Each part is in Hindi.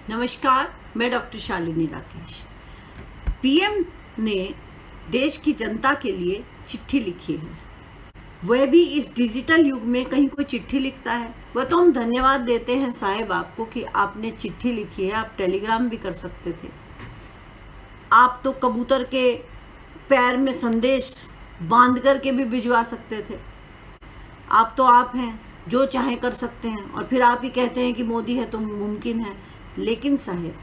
नमस्कार, मैं डॉक्टर शालिनी राकेश। पीएम ने देश की जनता के लिए चिट्ठी लिखी है, वह भी इस डिजिटल युग में कहीं कोई चिट्ठी लिखता है। वह तो हम धन्यवाद देते हैं साहेब आपको कि आपने चिट्ठी लिखी है। आप टेलीग्राम भी कर सकते थे, आप तो कबूतर के पैर में संदेश बांध करके भी भिजवा सकते थे। आप तो आप हैं, जो चाहे कर सकते हैं, और फिर आप ही कहते हैं कि मोदी है तो मुमकिन है। लेकिन साहेब,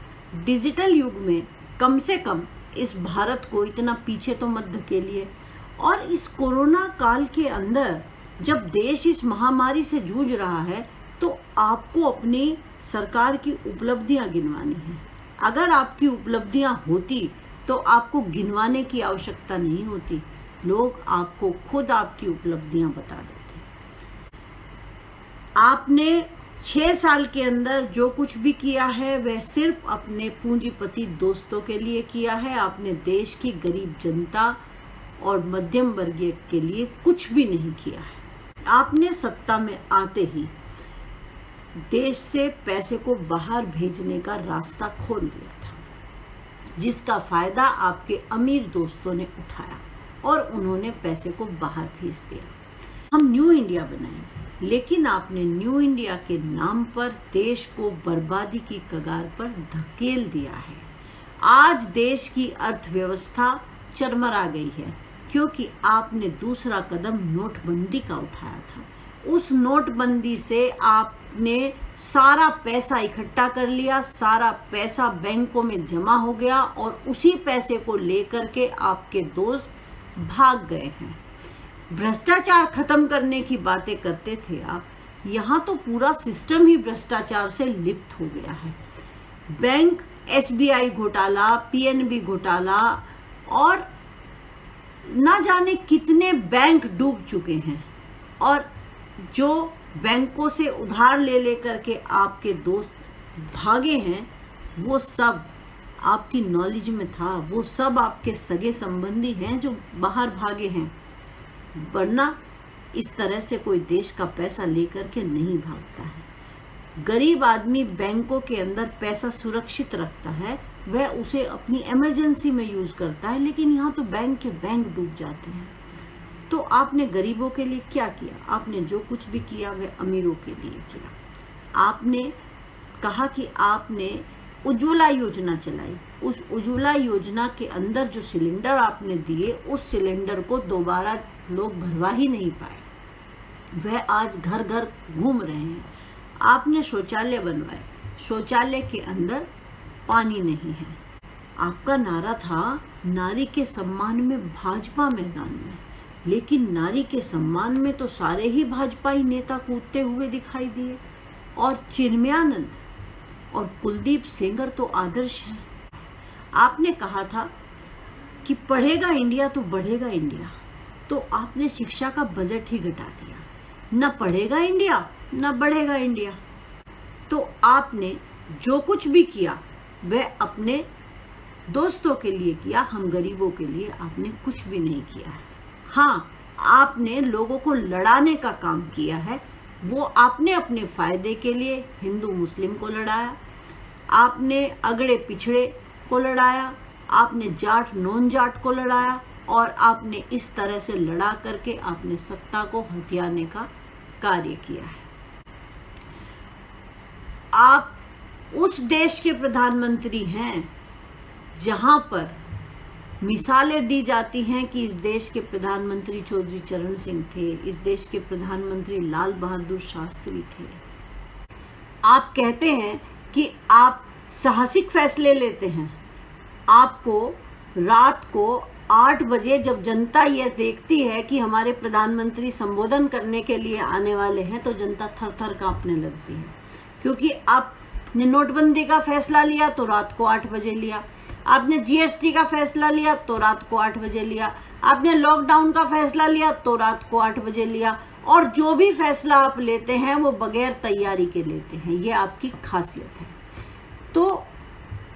डिजिटल युग में कम से कम इस भारत को इतना पीछे तो मत धकेलिए। और इस कोरोना काल के अंदर जब देश इस महामारी से जूझ रहा है तो आपको अपनी सरकार की उपलब्धियां गिनवानी है। अगर आपकी उपलब्धियां होती तो आपको गिनवाने की आवश्यकता नहीं होती, लोग आपको खुद आपकी उपलब्धियां बता देते। आपने 6 साल के अंदर जो कुछ भी किया है वह सिर्फ अपने पूंजीपति दोस्तों के लिए किया है। आपने देश की गरीब जनता और मध्यम वर्गीय के लिए कुछ भी नहीं किया है। आपने सत्ता में आते ही देश से पैसे को बाहर भेजने का रास्ता खोल दिया था, जिसका फायदा आपके अमीर दोस्तों ने उठाया और उन्होंने पैसे को बाहर भेज दिया। हम न्यू इंडिया बनाएंगे, लेकिन आपने न्यू इंडिया के नाम पर देश को बर्बादी की कगार पर धकेल दिया है। आज देश की अर्थव्यवस्था चरमरा गई है क्योंकि आपने दूसरा कदम नोटबंदी का उठाया था। उस नोटबंदी से आपने सारा पैसा इकट्ठा कर लिया, सारा पैसा बैंकों में जमा हो गया और उसी पैसे को लेकर के आपके दोस्त भाग गए हैं। भ्रष्टाचार खत्म करने की बातें करते थे आप, यहाँ तो पूरा सिस्टम ही भ्रष्टाचार से लिप्त हो गया है। बैंक एसबीआई घोटाला, पीएनबी घोटाला और ना जाने कितने बैंक डूब चुके हैं, और जो बैंकों से उधार ले लेकर के आपके दोस्त भागे हैं वो सब आपकी नॉलेज में था। वो सब आपके सगे संबंधी हैं जो बाहर भागे हैं, वरना इस तरह से कोई देश का पैसा लेकर के नहीं भागता है। गरीब आदमी बैंकों के अंदर पैसा सुरक्षित रखता है, वह उसे अपनी इमरजेंसी में यूज करता है, लेकिन यहाँ तो बैंक के बैंक डूब जाते हैं। तो आपने गरीबों के लिए क्या किया? आपने जो कुछ भी किया वह अमीरों के लिए किया। आपने कहा कि आपने उज्ज्वला योजना चलाई। उस उज्ज्वला योजना के अंदर जो सिलेंडर आपने दिए, उस सिलेंडर को दोबारा लोग भरवा ही नहीं पाए, वह आज घर घर घूम रहे हैं। आपने शौचालय बनवाए, शौचालय के अंदर पानी नहीं है। आपका नारा था नारी के सम्मान में भाजपा मैदान में, लेकिन नारी के सम्मान में तो सारे ही भाजपाई नेता कूदते हुए दिखाई दिए, और चिन्मयानंद और कुलदीप सेंगर तो आदर्श हैं। आपने कहा था कि पढ़ेगा इंडिया तो बढ़ेगा इंडिया, तो आपने शिक्षा का बजट ही घटा दिया। न पढ़ेगा इंडिया न बढ़ेगा इंडिया। तो आपने जो कुछ भी किया वह अपने दोस्तों के लिए किया, हम गरीबों के लिए आपने कुछ भी नहीं किया है। हाँ, आपने लोगों को लड़ाने का काम किया है। वो आपने अपने फायदे के लिए हिंदू मुस्लिम को लड़ाया, आपने अगड़े पिछड़े को लड़ाया, आपने जाट नॉन जाट को लड़ाया, और आपने इस तरह से लड़ा करके आपने सत्ता को हथियाने का कार्य किया है। आप उस देश के प्रधानमंत्री हैं जहां पर मिसालें दी जाती हैं कि इस देश के प्रधानमंत्री चौधरी चरण सिंह थे, इस देश के प्रधानमंत्री लाल बहादुर शास्त्री थे। आप कहते हैं कि आप साहसिक फैसले लेते हैं। आपको रात को 8 बजे जब जनता यह देखती है कि हमारे प्रधानमंत्री संबोधन करने के लिए आने वाले हैं, तो जनता थर थर कांपने लगती है, क्योंकि आपने नोटबंदी का फैसला लिया तो रात को 8 बजे लिया, आपने जीएसटी का फैसला लिया तो रात को 8 बजे लिया, आपने लॉकडाउन का फैसला लिया तो रात को 8 बजे लिया, और जो भी फैसला आप लेते हैं वो बगैर तैयारी के लेते हैं। ये आपकी खासियत है। तो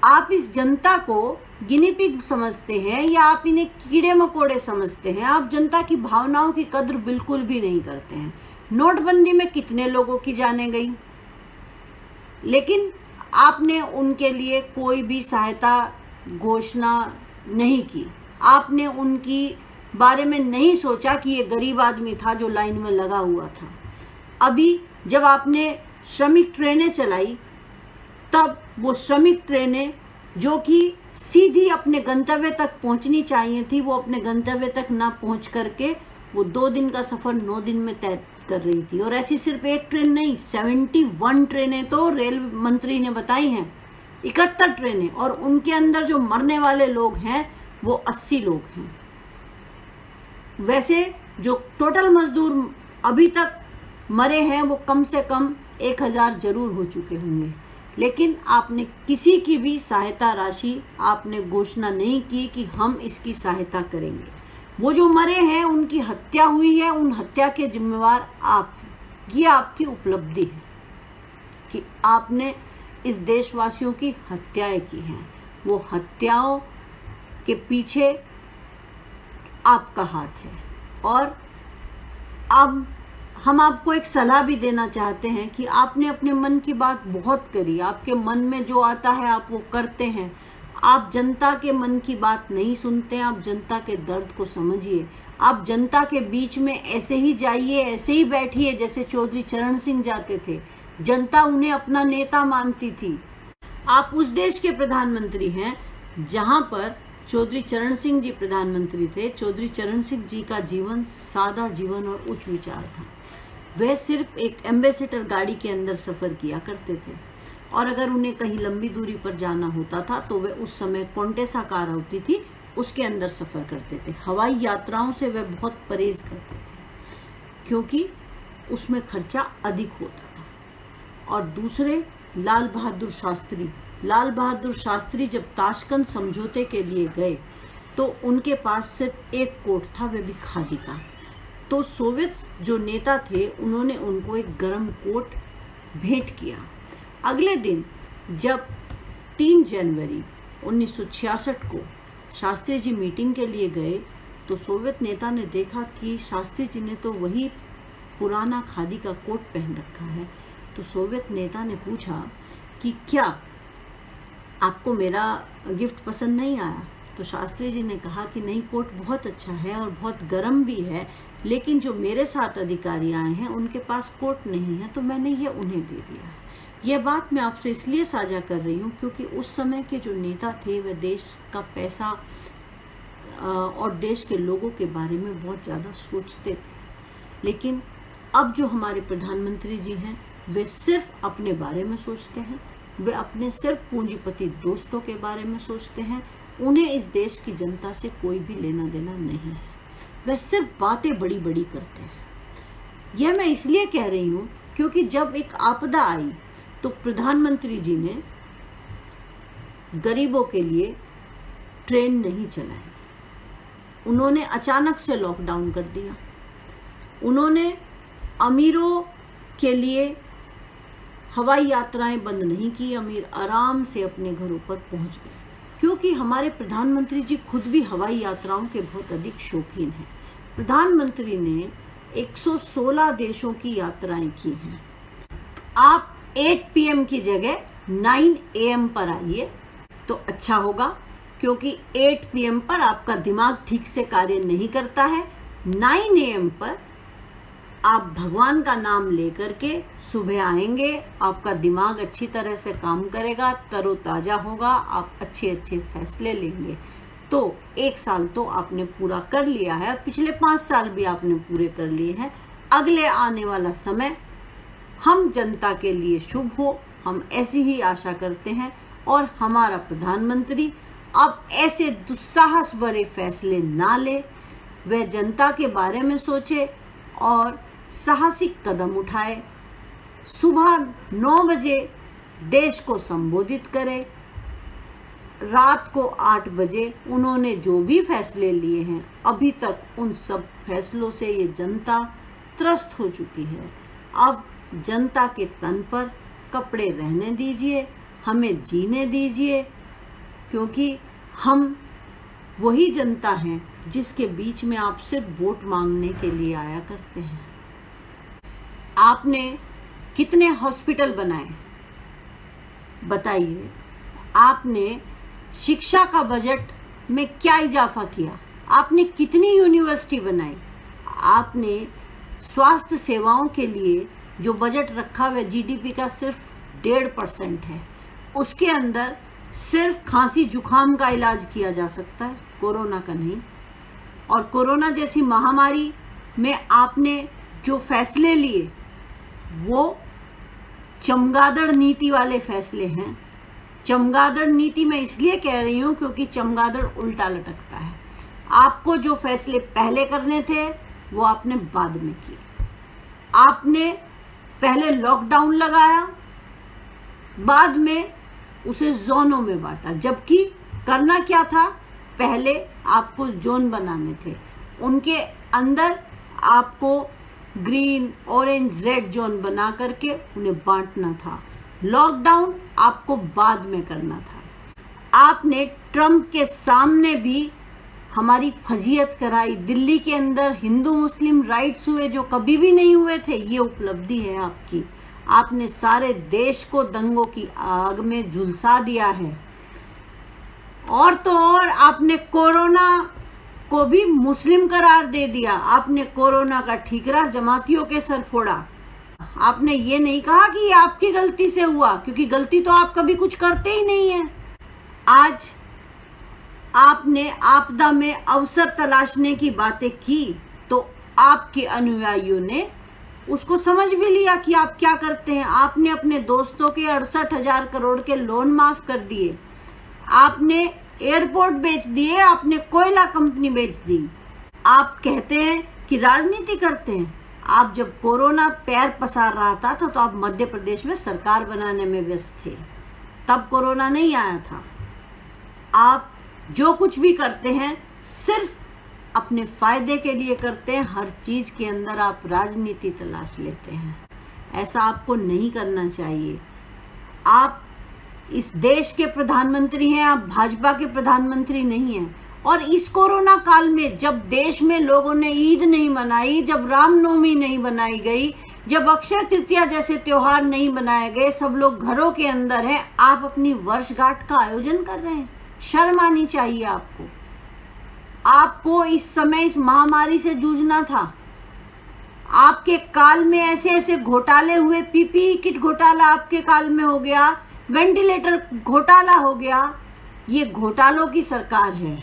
आप इस जनता को गिनी पिग समझते हैं या आप इन्हें कीड़े मकोड़े समझते हैं। आप जनता की भावनाओं की कद्र बिल्कुल भी नहीं करते हैं। नोटबंदी में कितने लोगों की जानें गई, लेकिन आपने उनके लिए कोई भी सहायता घोषणा नहीं की। आपने उनकी बारे में नहीं सोचा कि ये गरीब आदमी था जो लाइन में लगा हुआ था। अभी जब आपने श्रमिक ट्रेनें चलाई, तब वो श्रमिक ट्रेनें जो कि सीधी अपने गंतव्य तक पहुंचनी चाहिए थी, वो अपने गंतव्य तक ना पहुंच करके वो 2 दिन का सफर 9 दिन में तय कर रही थी। और ऐसी सिर्फ एक ट्रेन नहीं, 71 ट्रेनें तो रेल मंत्री ने बताई हैं, 71 ट्रेनें, और उनके अंदर जो मरने वाले लोग हैं वो 80 लोग हैं। वैसे जो टोटल मजदूर अभी तक मरे हैं वो कम से कम 1000 जरूर हो चुके होंगे, लेकिन आपने किसी की भी सहायता राशि आपने घोषणा नहीं की कि हम इसकी सहायता करेंगे। वो जो मरे हैं, उनकी हत्या हुई है, उन हत्या के जिम्मेवार आप हैं। ये आपकी उपलब्धि है कि आपने इस देशवासियों की हत्याएं की हैं। वो हत्याओं के पीछे आपका हाथ है। और अब हम आपको एक सलाह भी देना चाहते हैं कि आपने अपने मन की बात बहुत करी, आपके मन में जो आता है आप वो करते हैं, आप जनता के मन की बात नहीं सुनते। आप जनता के दर्द को समझिए। आप जनता के बीच में ऐसे ही जाइए, ऐसे ही बैठिए जैसे चौधरी चरण सिंह जाते थे। जनता उन्हें अपना नेता मानती थी। आप उस देश के प्रधानमंत्री हैं जहां पर चौधरी चरण सिंह जी प्रधानमंत्री थे। चौधरी चरण सिंह जी का जीवन सादा जीवन और उच्च विचार था। वह सिर्फ एक एम्बेसडर गाड़ी के अंदर सफर किया करते थे, और अगर उन्हें कहीं लंबी दूरी पर जाना होता था तो वे उस समय कॉन्टेसा कार होती थी, उसके अंदर सफर करते थे। हवाई यात्राओं से वे बहुत परहेज करते थे क्योंकि उसमें खर्चा अधिक होता था। और दूसरे लाल बहादुर शास्त्री जब ताशकंद समझौते के लिए गए तो उनके पास सिर्फ एक कोट था, वह भी खादी का। तो सोवियत जो नेता थे उन्होंने उनको एक गर्म कोट भेंट किया। अगले दिन जब 3 जनवरी 1966 को शास्त्री जी मीटिंग के लिए गए तो सोवियत नेता ने देखा कि शास्त्री जी ने तो वही पुराना खादी का कोट पहन रखा है। तो सोवियत नेता ने पूछा कि क्या आपको मेरा गिफ्ट पसंद नहीं आया? तो शास्त्री जी ने कहा कि नहीं, कोट बहुत अच्छा है और बहुत गर्म भी है, लेकिन जो मेरे साथ अधिकारी आए हैं उनके पास कोट नहीं है, तो मैंने ये उन्हें दे दिया है। यह बात मैं आपसे इसलिए साझा कर रही हूँ क्योंकि उस समय के जो नेता थे वह देश का पैसा और देश के लोगों के बारे में बहुत ज़्यादा सोचते थे। लेकिन अब जो हमारे प्रधानमंत्री जी हैं वे सिर्फ अपने बारे में सोचते हैं। वे अपने सिर्फ पूंजीपति दोस्तों के बारे में सोचते हैं। उन्हें इस देश की जनता से कोई भी लेना देना नहीं है। वे सिर्फ बातें बड़ी बड़ी करते हैं। यह मैं इसलिए कह रही हूँ क्योंकि जब एक आपदा आई तो प्रधानमंत्री जी ने गरीबों के लिए ट्रेन नहीं चलाई। उन्होंने अचानक से लॉकडाउन कर दिया। उन्होंने अमीरों के लिए हवाई यात्राएं बंद नहीं की। अमीर आराम से अपने घरों पर पहुंच गए क्योंकि हमारे प्रधानमंत्री जी खुद भी हवाई यात्राओं के बहुत अधिक शौकीन हैं। प्रधानमंत्री ने 116 देशों की यात्राएं की हैं। आप 8 PM की जगह 9 AM पर आइए तो अच्छा होगा, क्योंकि 8 PM पर आपका दिमाग ठीक से कार्य नहीं करता है। 9 AM पर आप भगवान का नाम लेकर के सुबह आएंगे, आपका दिमाग अच्छी तरह से काम करेगा, तरोताजा होगा, आप अच्छे अच्छे फैसले लेंगे। तो 1 साल तो आपने पूरा कर लिया है और पिछले 5 साल भी आपने पूरे कर लिए हैं। अगले आने वाला समय हम जनता के लिए शुभ हो, हम ऐसी ही आशा करते हैं। और हमारा प्रधानमंत्री अब ऐसे दुस्साहस भरे फैसले ना ले, वह जनता के बारे में सोचे और साहसिक कदम उठाए। सुबह 9 बजे देश को संबोधित करे, रात को 8 बजे उन्होंने जो भी फैसले लिए हैं अभी तक उन सब फैसलों से ये जनता त्रस्त हो चुकी है। अब जनता के तन पर कपड़े रहने दीजिए, हमें जीने दीजिए, क्योंकि हम वही जनता हैं जिसके बीच में आप सिर्फ वोट मांगने के लिए आया करते हैं। आपने कितने हॉस्पिटल बनाए, बताइए, आपने शिक्षा का बजट में क्या इजाफा किया? आपने कितनी यूनिवर्सिटी बनाई? आपने स्वास्थ्य सेवाओं के लिए जो बजट रखा हुआ जीडीपी का सिर्फ 1.5% है, उसके अंदर सिर्फ खांसी जुखाम का इलाज किया जा सकता है, कोरोना का नहीं। और कोरोना जैसी महामारी में आपने जो फैसले लिए वो चमगादड़ नीति वाले फैसले हैं। चमगादड़ नीति मैं इसलिए कह रही हूँ क्योंकि चमगादड़ उल्टा लटकता है। आपको जो फैसले पहले करने थे वो आपने बाद में किए। आपने पहले लॉकडाउन लगाया, बाद में उसे जोनों में बांटा, जबकि करना क्या था, पहले आपको जोन बनाने थे, उनके अंदर आपको ग्रीन, ऑरेंज, रेड जोन बना करके उन्हें बांटना था। लॉकडाउन आपको बाद में करना था। आपने ट्रम्प के सामने भी हमारी फजीयत कराई। दिल्ली के अंदर हिंदू मुस्लिम राइट्स हुए जो कभी भी नहीं हुए थे, ये उपलब्धि है आपकी। आपने सारे देश को दंगों की आग में झुलसा दिया है। और तो और आपने कोरोना को भी मुस्लिम करार दे दिया। आपने कोरोना का ठीकरा जमातियों के सर फोड़ा। आपने ये नहीं कहा कि ये आपकी गलती से हुआ, क्योंकि गलती तो आप कभी कुछ करते ही नहीं है। आज आपने आपदा में अवसर तलाशने की बातें की तो आपके अनुयायियों ने उसको समझ भी लिया कि आप क्या करते हैं। आपने अपने दोस्तों के 68,000 करोड़ के लोन माफ कर दिए। आपने एयरपोर्ट बेच दिए, आपने कोयला कंपनी बेच दी। आप कहते हैं कि राजनीति करते हैं। आप जब कोरोना पैर पसार रहा था तो आप मध्य प्रदेश में सरकार बनाने में व्यस्त थे, तब कोरोना नहीं आया था। आप जो कुछ भी करते हैं सिर्फ अपने फायदे के लिए करते हैं। हर चीज के अंदर आप राजनीति तलाश लेते हैं। ऐसा आपको नहीं करना चाहिए। आप इस देश के प्रधानमंत्री हैं, आप भाजपा के प्रधानमंत्री नहीं हैं। और इस कोरोना काल में जब देश में लोगों ने ईद नहीं मनाई, जब रामनवमी नहीं बनाई गई, जब अक्षय तृतीया जैसे त्योहार नहीं बनाए गए, सब लोग घरों के अंदर हैं, आप अपनी वर्षगांठ का आयोजन कर रहे हैं। शर्म आनी चाहिए आपको। आपको इस समय इस महामारी से जूझना था। आपके काल में ऐसे ऐसे घोटाले हुए, पीपीई किट घोटाला आपके काल में हो गया, वेंटिलेटर घोटाला हो गया। ये घोटालों की सरकार है।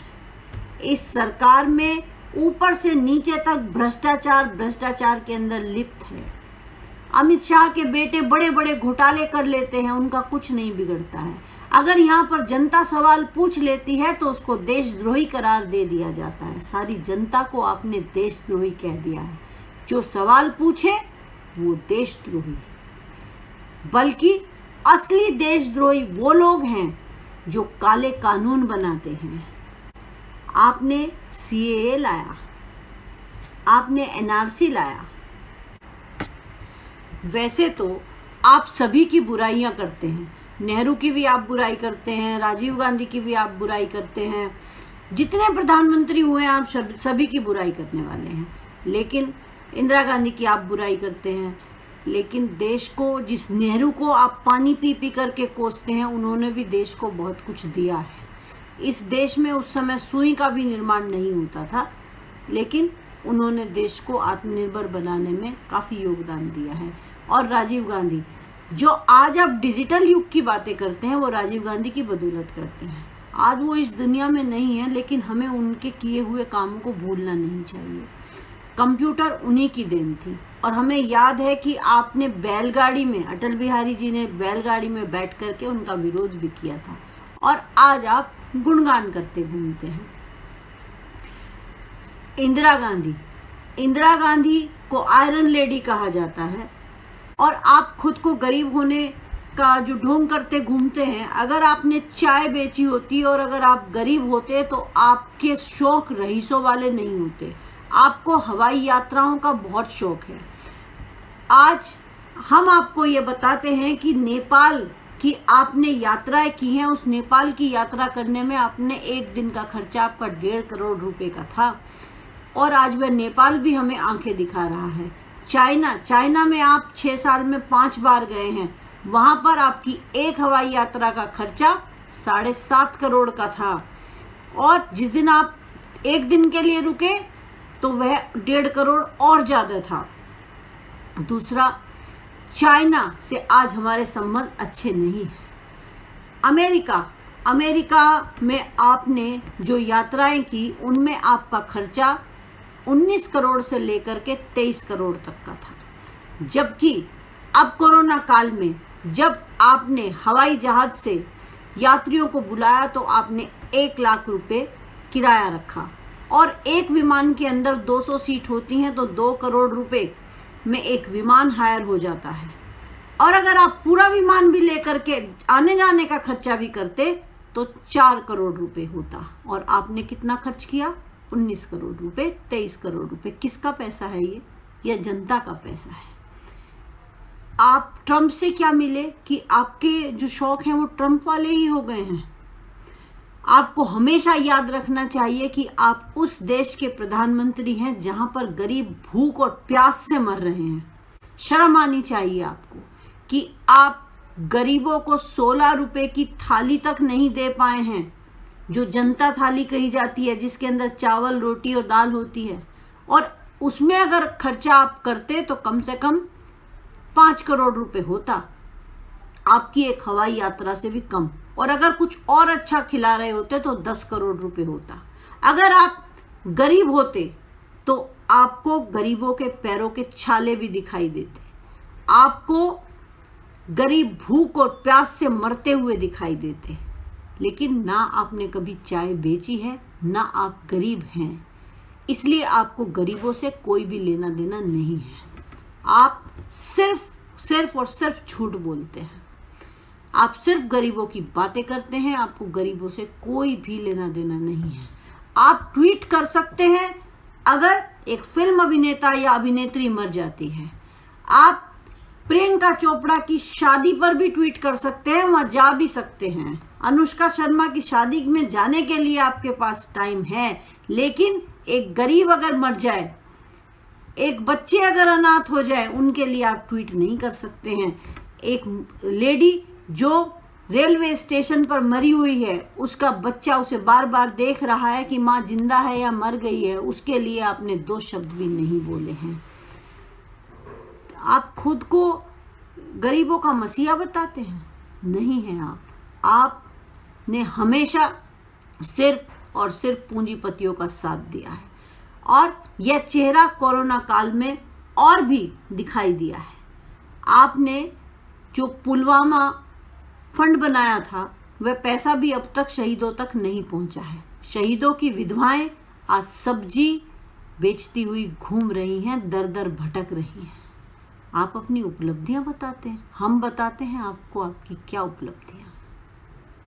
इस सरकार में ऊपर से नीचे तक भ्रष्टाचार के अंदर लिप्त है। अमित शाह के बेटे बड़े बड़े घोटाले कर लेते हैं, उनका कुछ नहीं बिगड़ता है। अगर यहाँ पर जनता सवाल पूछ लेती है तो उसको देशद्रोही करार दे दिया जाता है। सारी जनता को आपने देशद्रोही कह दिया है। जो सवाल पूछे वो देशद्रोही, बल्कि असली देशद्रोही वो लोग हैं जो काले कानून बनाते हैं। आपने सीएए लाया, आपने एनआरसी लाया। वैसे तो आप सभी की बुराइयां करते हैं। नेहरू की भी आप बुराई करते हैं, राजीव गांधी की भी आप बुराई करते हैं, जितने प्रधानमंत्री हुए आप सभी की बुराई करने वाले हैं। लेकिन इंदिरा गांधी की आप बुराई करते हैं। लेकिन देश को, जिस नेहरू को आप पानी पी पी करके कोसते हैं, उन्होंने भी देश को बहुत कुछ दिया है। इस देश में उस समय सुई का भी निर्माण नहीं होता था, लेकिन उन्होंने देश को आत्मनिर्भर बनाने में काफ़ी योगदान दिया है। और राजीव गांधी, जो आज आप डिजिटल युग की बातें करते हैं, वो राजीव गांधी की बदौलत करते हैं। आज वो इस दुनिया में नहीं है, लेकिन हमें उनके किए हुए कामों को भूलना नहीं चाहिए। कंप्यूटर उन्हीं की देन थी। और हमें याद है कि आपने बैलगाड़ी में, अटल बिहारी जी ने बैलगाड़ी में बैठ करके उनका विरोध भी किया था, और आज आप गुणगान करते घूमते हैं। इंदिरा गांधी को आयरन लेडी कहा जाता है, और आप खुद को गरीब होने का जो ढोंग करते घूमते हैं। अगर आपने चाय बेची होती और अगर आप गरीब होते तो आपके शौक रईसों वाले नहीं होते। आपको हवाई यात्राओं का बहुत शौक है। आज हम आपको ये बताते हैं कि नेपाल की आपने यात्राएं की हैं। उस नेपाल की यात्रा करने में आपने एक दिन का खर्चा आपका 1.5 करोड़ रुपए का था, और आज वह नेपाल भी हमें आंखें दिखा रहा है। चाइना में आप 6 साल में 5 बार गए हैं, वहां पर आपकी एक हवाई यात्रा का खर्चा 7.5 करोड़ का था, और जिस दिन आप एक दिन के लिए रुके तो वह 1.5 करोड़ और ज्यादा था। दूसरा, चाइना से आज हमारे संबंध अच्छे नहीं हैं। अमेरिका में आपने जो यात्राएं की उनमें आपका खर्चा 19 करोड़ से लेकर के 23 करोड़ तक का था, जबकि अब कोरोना काल में जब आपने हवाई जहाज से यात्रियों को बुलाया तो आपने 1 लाख रुपए किराया रखा, और एक विमान के अंदर 200 सीट होती हैं तो 2 करोड़ रुपए में एक विमान हायर हो जाता है। और अगर आप पूरा विमान भी लेकर के आने जाने का खर्चा भी करते तो 4 करोड़ रुपए होता, और आपने कितना खर्च किया? 19 करोड़ रुपए, 23 करोड़ रुपए। किसका पैसा है ये? यह जनता का पैसा है। आप ट्रंप से क्या मिले कि आपके जो शौक हैं वो ट्रंप वाले ही हो गए हैं। आपको हमेशा याद रखना चाहिए कि आप उस देश के प्रधानमंत्री हैं जहां पर गरीब भूख और प्यास से मर रहे हैं। शर्म आनी चाहिए आपको कि आप गरीबों को 16 रुपए की थाली तक नहीं दे पाए हैं, जो जनता थाली कही जाती है, जिसके अंदर चावल, रोटी और दाल होती है, और उसमें अगर खर्चा आप करते तो कम से कम 5 करोड़ रुपए होता, आपकी एक हवाई यात्रा से भी कम। और अगर कुछ और अच्छा खिला रहे होते तो 10 करोड़ रुपए होता। अगर आप गरीब होते तो आपको गरीबों के पैरों के छाले भी दिखाई देते, आपको गरीब भूख और प्यास से मरते हुए दिखाई देते। लेकिन ना आपने कभी चाय बेची है, ना आप गरीब हैं, इसलिए आपको गरीबों से कोई भी लेना देना नहीं है। आप सिर्फ और सिर्फ झूठ बोलते हैं। आप सिर्फ गरीबों की बातें करते हैं, आपको गरीबों से कोई भी लेना देना नहीं है। आप ट्वीट कर सकते हैं अगर एक फिल्म अभिनेता या अभिनेत्री मर जाती है। आप प्रियंका चोपड़ा की शादी पर भी ट्वीट कर सकते हैं, वहां जा भी सकते हैं। अनुष्का शर्मा की शादी में जाने के लिए आपके पास टाइम है, लेकिन एक गरीब अगर मर जाए, एक बच्चे अगर अनाथ हो जाए, उनके लिए आप ट्वीट नहीं कर सकते हैं। एक लेडी जो रेलवे स्टेशन पर मरी हुई है, उसका बच्चा उसे बार बार देख रहा है कि माँ जिंदा है या मर गई है, उसके लिए आपने 2 शब्द भी नहीं बोले हैं। आप खुद को गरीबों का मसीहा बताते हैं? नहीं है आपने हमेशा सिर्फ और सिर्फ पूंजीपतियों का साथ दिया है, और यह चेहरा कोरोना काल में और भी दिखाई दिया है। आपने जो पुलवामा फंड बनाया था वह पैसा भी अब तक शहीदों तक नहीं पहुंचा है। शहीदों की विधवाएं आज सब्जी बेचती हुई घूम रही हैं, दर दर भटक रही हैं। आप अपनी उपलब्धियां बताते हैं, हम बताते हैं आपको आपकी क्या उपलब्धियां।